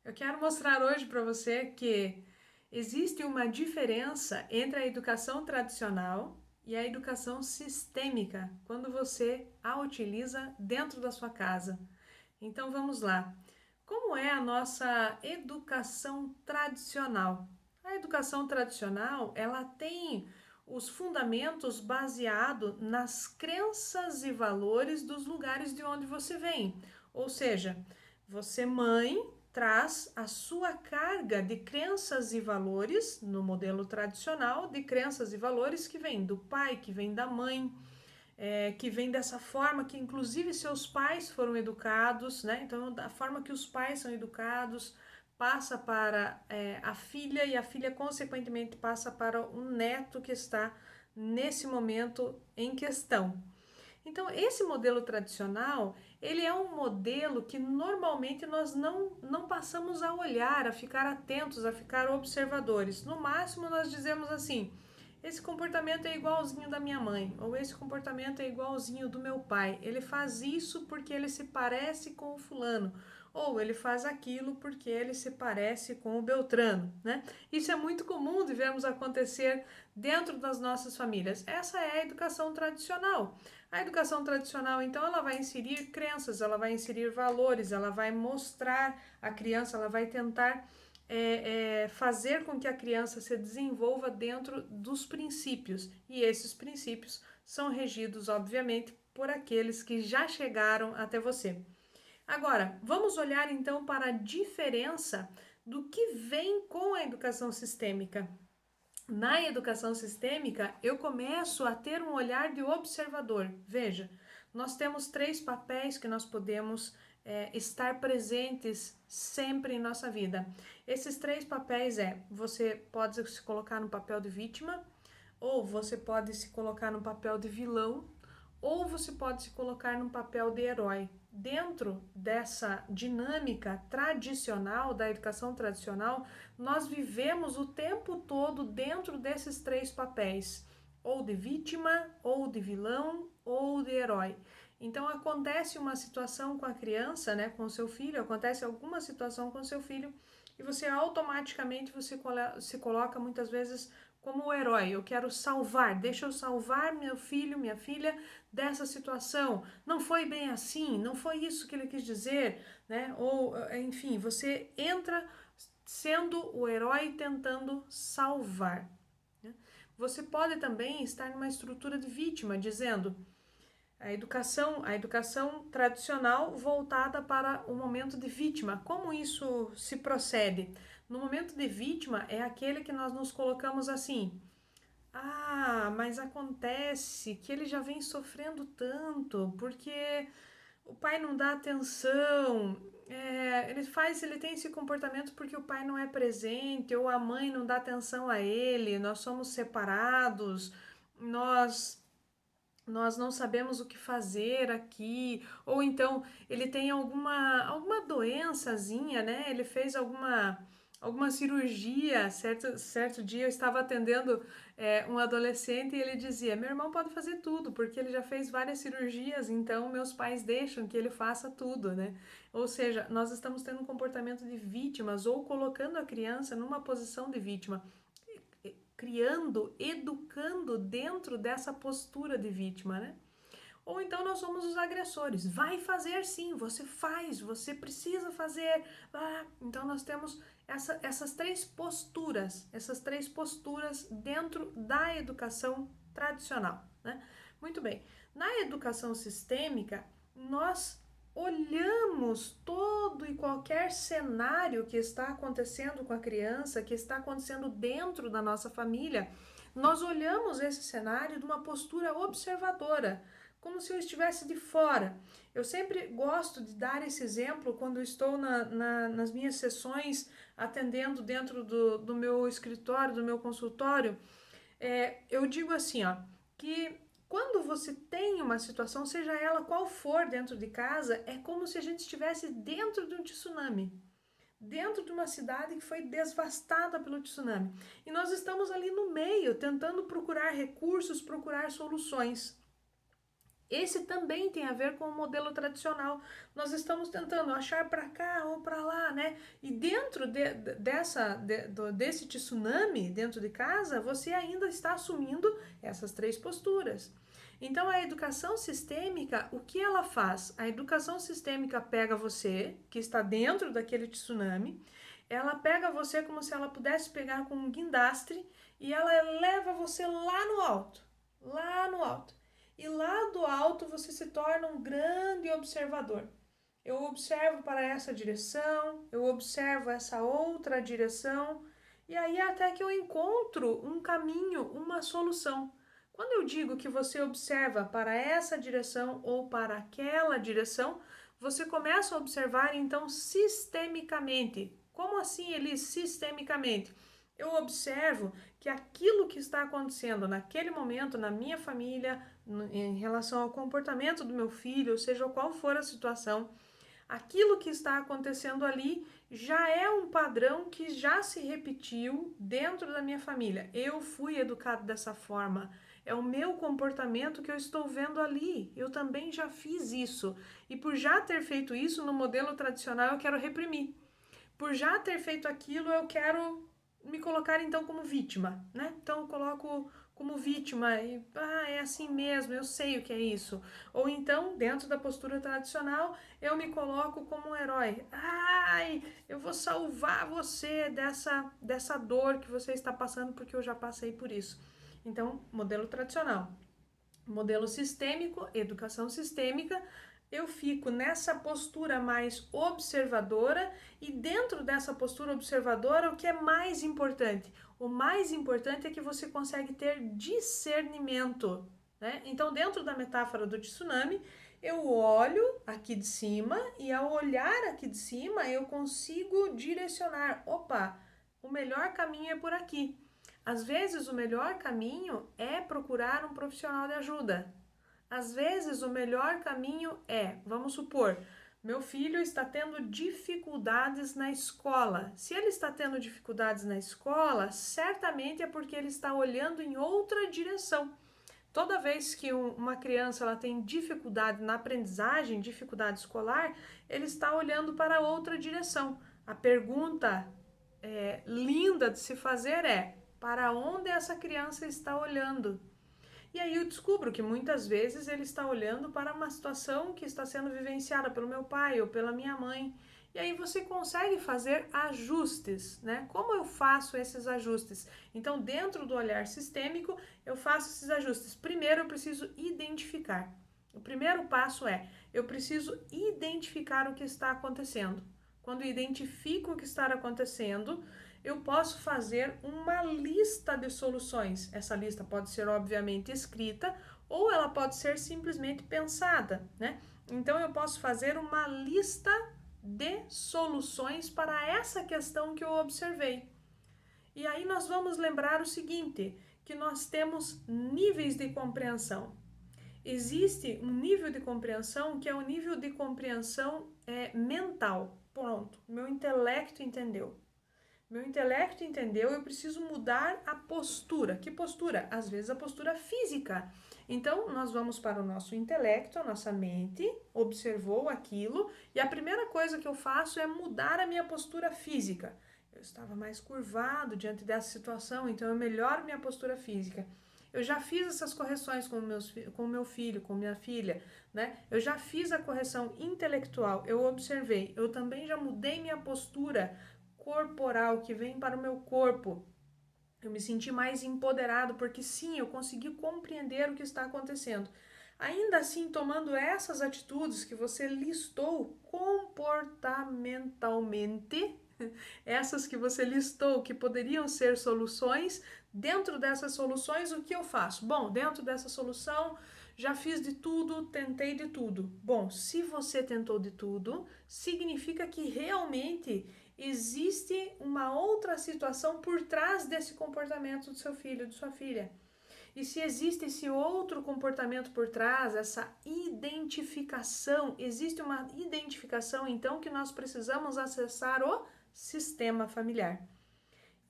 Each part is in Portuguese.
Eu quero mostrar hoje para você que existe uma diferença entre a educação tradicional e a educação sistêmica quando você a utiliza dentro da sua casa. Então vamos lá. Como é a nossa educação tradicional? A educação tradicional, ela tem os fundamentos baseados nas crenças e valores dos lugares de onde você vem. Ou seja, você, mãe, traz a sua carga de crenças e valores no modelo tradicional, de crenças e valores que vem do pai, que vem da mãe, que vem dessa forma que inclusive seus pais foram educados, né? Então, da forma que os pais são educados, passa para a filha e a filha, consequentemente, passa para o neto que está nesse momento em questão. Então, esse modelo tradicional, ele é um modelo que normalmente nós não passamos a olhar, a ficar atentos, a ficar observadores. No máximo, nós dizemos assim: esse comportamento é igualzinho da minha mãe, ou esse comportamento é igualzinho do meu pai. Ele faz isso porque ele se parece com o fulano, ou ele faz aquilo porque ele se parece com o Beltrano, né? Isso é muito comum de vermos acontecer dentro das nossas famílias. Essa é a educação tradicional. A educação tradicional, então, ela vai inserir crenças, ela vai inserir valores, ela vai mostrar a criança, ela vai tentar fazer com que a criança se desenvolva dentro dos princípios. E esses princípios são regidos, obviamente, por aqueles que já chegaram até você. Agora, vamos olhar então para a diferença do que vem com a educação sistêmica. Na educação sistêmica, eu começo a ter um olhar de observador. Veja, nós temos três papéis que nós podemos estar presentes sempre em nossa vida. Esses três papéis você pode se colocar no papel de vítima, ou você pode se colocar no papel de vilão, ou você pode se colocar no papel de herói. Dentro dessa dinâmica tradicional, da educação tradicional, nós vivemos o tempo todo dentro desses três papéis, ou de vítima, ou de vilão, ou de herói. Então acontece uma situação com a criança, né, com o seu filho, acontece alguma situação com o seu filho e você automaticamente se coloca muitas vezes como o herói. Eu quero salvar, deixa eu salvar meu filho, minha filha dessa situação. Não foi bem assim, não foi isso que ele quis dizer, né? Ou enfim, você entra sendo o herói tentando salvar. Né? Você pode também estar numa estrutura de vítima, dizendo a educação tradicional voltada para o momento de vítima. Como isso se procede? No momento de vítima é aquele que nós nos colocamos assim: ah, mas acontece que ele já vem sofrendo tanto, porque o pai não dá atenção, ele tem esse comportamento porque o pai não é presente, ou a mãe não dá atenção a ele, nós somos separados, nós nós não sabemos o que fazer aqui, ou então ele tem alguma doençazinha, né? Ele fez alguma cirurgia. Certo dia eu estava atendendo um adolescente e ele dizia: meu irmão pode fazer tudo, porque ele já fez várias cirurgias, então meus pais deixam que ele faça tudo, né? Ou seja, nós estamos tendo um comportamento de vítimas ou colocando a criança numa posição de vítima, criando, educando dentro dessa postura de vítima, né? Ou então nós somos os agressores. Vai fazer sim, você faz, você precisa fazer. Então nós temos essas três posturas dentro da educação tradicional, né? Muito bem. Na educação sistêmica, nós olhamos todo e qualquer cenário que está acontecendo com a criança, que está acontecendo dentro da nossa família, nós olhamos esse cenário de uma postura observadora, como se eu estivesse de fora. Eu sempre gosto de dar esse exemplo quando estou nas minhas sessões, atendendo dentro do meu escritório, do meu consultório. Eu digo assim, ó, que quando você tem uma situação, seja ela qual for dentro de casa, é como se a gente estivesse dentro de um tsunami, dentro de uma cidade que foi devastada pelo tsunami. E nós estamos ali no meio, tentando procurar recursos, procurar soluções. Esse também tem a ver com o modelo tradicional. Nós estamos tentando achar para cá ou para lá, né? E dentro desse tsunami, dentro de casa, você ainda está assumindo essas três posturas. Então, a educação sistêmica, o que ela faz? A educação sistêmica pega você, que está dentro daquele tsunami, ela pega você como se ela pudesse pegar com um guindastre e ela leva você lá no alto, lá no alto. E lá do alto você se torna um grande observador. Eu observo para essa direção, eu observo essa outra direção, e aí até que eu encontro um caminho, uma solução. Quando eu digo que você observa para essa direção ou para aquela direção, você começa a observar então sistemicamente. Como assim, Elis, sistemicamente? Eu observo que aquilo que está acontecendo naquele momento na minha família, em relação ao comportamento do meu filho, ou seja, qual for a situação, aquilo que está acontecendo ali já é um padrão que já se repetiu dentro da minha família. Eu fui educado dessa forma. É o meu comportamento que eu estou vendo ali. Eu também já fiz isso. E por já ter feito isso no modelo tradicional, eu quero reprimir. Por já ter feito aquilo, eu quero me colocar então como vítima, né? Então eu coloco como vítima e é assim mesmo, eu sei o que é isso. Ou então, dentro da postura tradicional, eu me coloco como um herói. Ai, eu vou salvar você dessa dor que você está passando porque eu já passei por isso. Então, modelo tradicional. Modelo sistêmico, educação sistêmica, eu fico nessa postura mais observadora e dentro dessa postura observadora, o que é mais importante? O mais importante é que você consegue ter discernimento, né? Então, dentro da metáfora do tsunami, eu olho aqui de cima e ao olhar aqui de cima, eu consigo direcionar. Opa, o melhor caminho é por aqui. Às vezes, o melhor caminho é procurar um profissional de ajuda. Às vezes, o melhor caminho é, vamos supor, meu filho está tendo dificuldades na escola. Se ele está tendo dificuldades na escola, certamente é porque ele está olhando em outra direção. Toda vez que uma criança ela tem dificuldade na aprendizagem, dificuldade escolar, ele está olhando para outra direção. A pergunta linda de se fazer é: para onde essa criança está olhando? E aí eu descubro que muitas vezes ele está olhando para uma situação que está sendo vivenciada pelo meu pai ou pela minha mãe. E aí você consegue fazer ajustes, né? Como eu faço esses ajustes? Então, dentro do olhar sistêmico, eu faço esses ajustes. Primeiro, eu preciso identificar. O primeiro passo é, eu preciso identificar o que está acontecendo. Quando eu identifico o que está acontecendo, eu posso fazer uma lista de soluções. Essa lista pode ser, obviamente, escrita ou ela pode ser simplesmente pensada, né? Então, eu posso fazer uma lista de soluções para essa questão que eu observei. E aí nós vamos lembrar o seguinte, que nós temos níveis de compreensão. Existe um nível de compreensão que é o nível de compreensão mental. Pronto, meu intelecto entendeu. Meu intelecto entendeu, eu preciso mudar a postura. Que postura? Às vezes a postura física. Então, nós vamos para o nosso intelecto, a nossa mente, observou aquilo, e a primeira coisa que eu faço é mudar a minha postura física. Eu estava mais curvado diante dessa situação, então eu melhoro minha postura física. Eu já fiz essas correções com o meu filho, com minha filha, né? Eu já fiz a correção intelectual, eu observei. Eu também já mudei minha postura corporal, que vem para o meu corpo. Eu me senti mais empoderado, porque sim, eu consegui compreender o que está acontecendo. Ainda assim, tomando essas atitudes que você listou comportamentalmente, essas que você listou que poderiam ser soluções, dentro dessas soluções, o que eu faço? Bom, dentro dessa solução, já fiz de tudo, tentei de tudo. Bom, se você tentou de tudo, significa que realmente existe uma outra situação por trás desse comportamento do seu filho, de sua filha. E se existe esse outro comportamento por trás, essa identificação, existe uma identificação então que nós precisamos acessar o sistema familiar.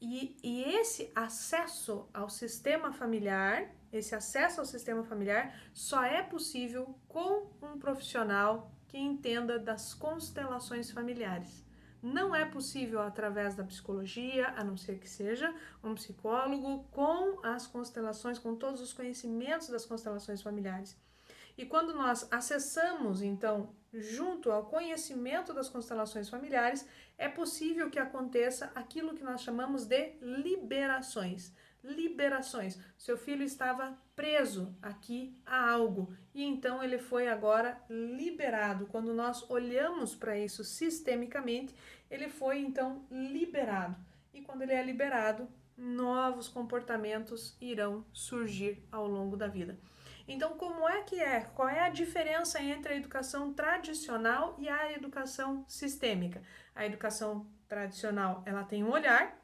E esse acesso ao sistema familiar, esse acesso ao sistema familiar só é possível com um profissional que entenda das constelações familiares. Não é possível através da psicologia, a não ser que seja um psicólogo com as constelações, com todos os conhecimentos das constelações familiares. E quando nós acessamos, então, junto ao conhecimento das constelações familiares, é possível que aconteça aquilo que nós chamamos de liberações. Liberações. Seu filho estava preso aqui a algo e então ele foi agora liberado. Quando nós olhamos para isso sistemicamente, ele foi então liberado. E quando ele é liberado, novos comportamentos irão surgir ao longo da vida. Então, como é que é? Qual é a diferença entre a educação tradicional e a educação sistêmica? A educação tradicional, ela tem um olhar,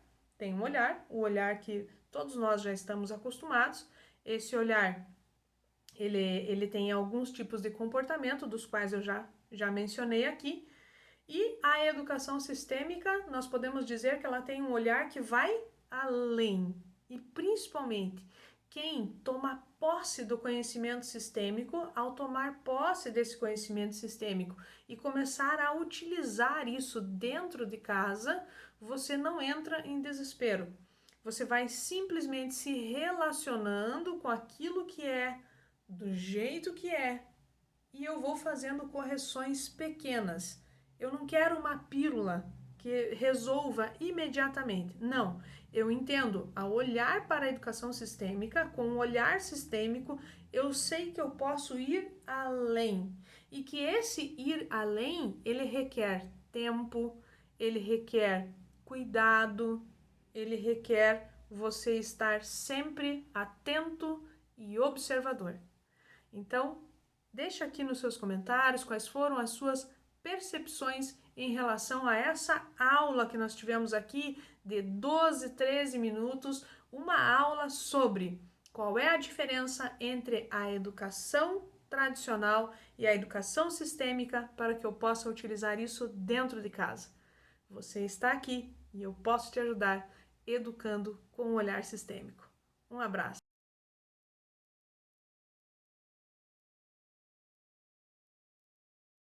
o olhar que todos nós já estamos acostumados. Esse olhar, ele tem alguns tipos de comportamento, dos quais eu já mencionei aqui. E a educação sistêmica, nós podemos dizer que ela tem um olhar que vai além. E principalmente, quem toma posse do conhecimento sistêmico, ao tomar posse desse conhecimento sistêmico e começar a utilizar isso dentro de casa, você não entra em desespero. Você vai simplesmente se relacionando com aquilo que é, do jeito que é, e eu vou fazendo correções pequenas. Eu não quero uma pílula que resolva imediatamente. Não, eu entendo, ao olhar para a educação sistêmica, com um olhar sistêmico, eu sei que eu posso ir além. E que esse ir além, ele requer tempo, ele requer cuidado, ele requer você estar sempre atento e observador. Então, deixa aqui nos seus comentários quais foram as suas percepções em relação a essa aula que nós tivemos aqui de 12, 13 minutos, uma aula sobre qual é a diferença entre a educação tradicional e a educação sistêmica para que eu possa utilizar isso dentro de casa. Você está aqui e eu posso te ajudar educando com um olhar sistêmico. Um abraço.